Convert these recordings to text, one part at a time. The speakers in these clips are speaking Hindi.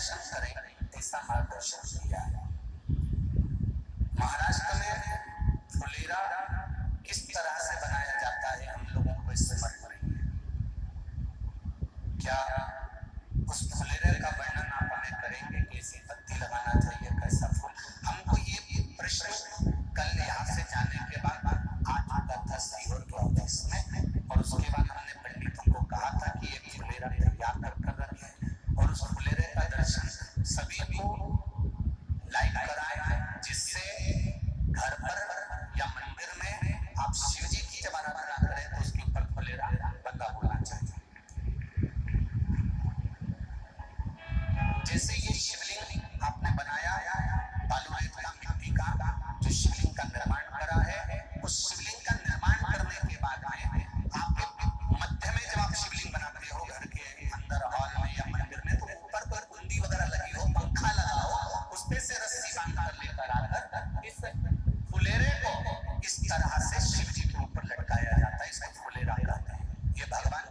दर्शन करें ऐसा मार्गदर्शन किया है। महाराष्ट्र में फुलेरा किस तरह से बनाया जाता है हम लोगों को इससे समझ नहीं है। क्या उस फुलेरे का वर्णन आप हमें करेंगे? कैसी पत्ती लगाना चाहिए, कैसा फूल? हमको ये प्रश्न कल यहाँ से जाने के बाद आ चुका था सीहोर के ऑफिस में, और उसके बाद हमने पंडितों को कहा था कि एक फुलेरा तैयार कर रखें और उस फुलेरे का दर्शन सभी को लाइव कराएं, जिससे घर पर या मंदिर में आप शिव जी की जब आराधना करें तो उसके ऊपर फुलेरा बंधा होना चाहिए। जैसे ये शिवलिंग आपने बनाया बालू रेत का, मिट्टी का, जो शिवलिंग का निर्माण करा है, उस शिवलिंग का निर्माण करने के बाद में आपके मध्य में जब आप शिवलिंग बनाते हो घर के अंदर हॉल में या मंदिर में, तो ऊपर कोई कुंडी वगैरह लगी हो, पंखा लगा हो, उस पे से रस्सी बांध कर लेकर आकर इस फुलेरे को इस तरह से शिव जी के ऊपर लटकाया जाता है। इसको फुलेरा कहते हैं। ये भगवान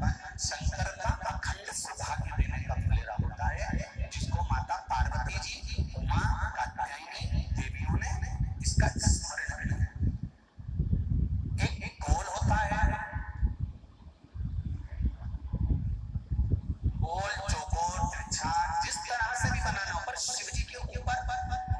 शंकर का अखंड सौभाग्य देने का फुलेरा होता है, जिसको माता पार्वती जी, उमा, कात्यायनी देवियों ने इसका स्मरण किया। एक गोल होता है, गोल, चौकोर, तिरछा, जिस तरह से भी बनाना हो, पर शिव जी के ऊपर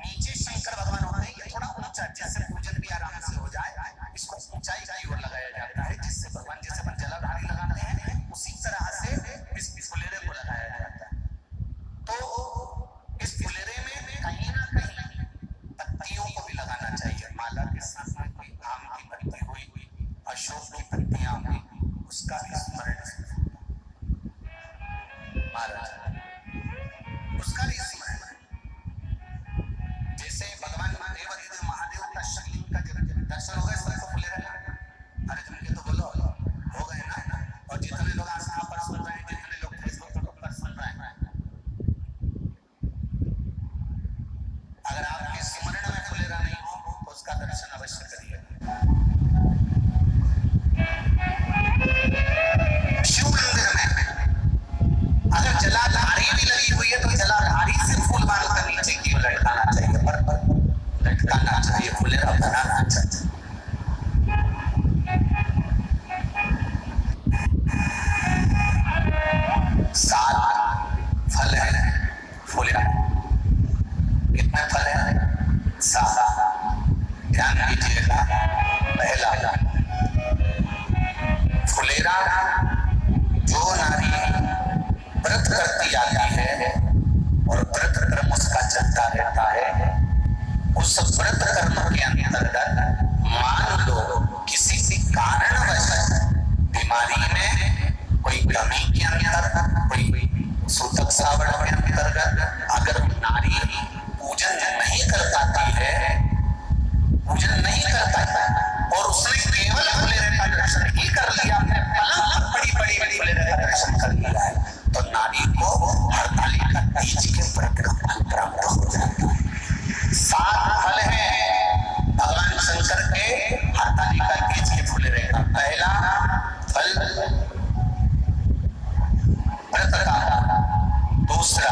नीचे शंकर भगवान होते हैं। ये थोड़ा ऊंचा, जैसे पूजन भी आराम से हो जाए, इसको ऊंचाई की ओर लगाया जाता है, जिससे भगवान जैसे अपन जलाधारी लगाते हैं उसी तरह से इस फुलेरे को लगाया जाता है। तो इस फुलेरे में कहीं ना कहीं पत्तियों को भी लगाना चाहिए। माला के साथ में कोई आम की पत्ती हुई, अशोक की पत्तियां हुई, उसका भी स्मरण महाराज, उसका भी स्मरण। जैसे भगवान देवादिदेव महादेव का शिवलिंग का जब दर्शन हो गए सबको फुलेरा, अरे तुम ये तो बोलो हो गए ना। और जितने लोग आस्था पर सुन रहे हैं, जितने लोग फेसबुक पर सुन रहे हैं, अगर आपके स्मरण में फुलेरा नहीं हो तो उसका दर्शन अवश्य करिए। शिव मंदिर में अगर जलाधारी भी लगी हुई है तो जलाधारी से फूल बांध कर नीचे की ओर लटकाना चाहिए, पर लटकाना चाहिए, फुलेरा बनाना चाहिए। सात फल है फुलेरा। कितने फल है? सात। ध्यान दीजिएगा। पहला, फुलेरा जो नारी व्रत करती आती है और व्रत कर्म उसका चलता रहता है, उस व्रत कर्म के अंतर्गत मान लो किसी कारणवश बीमारी में, कोई कमी के अंतर्गत, कोई सूतक सावड़ के अंतर्गत अगर नारी पूजन नहीं कर पाती है, पूजन नहीं कर पाता और उसने केवल फुलेरे का दर्शन ही कर लिया, अपने पलंग पर बड़ी बड़ी फुलेरे का दर्शन कर लिया है, तो नारी को हरतालिका तीज के व्रत का फल प्राप्त हो जाता है। सात फल हैं भगवान शंकर के हरतालिका तीज के फुलेरे का। पहला फल व्रत का। दूसरा,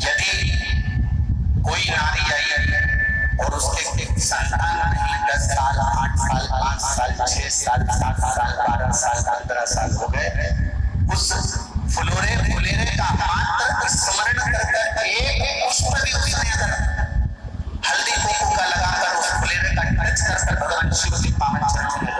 यदि कोई नारी आई और उसके संतान नहीं, 10 साल, 8 साल, 5 साल, 6 साल, 7 साल, 12 साल, 15 साल हो गए, उस फुलेरे का मात्र स्मरण करके एक पुष्प भी उसने अगर हल्दी कुंकू का लगाकर उस फुलेरे का टच कर भगवान शिव के पावन चरणों में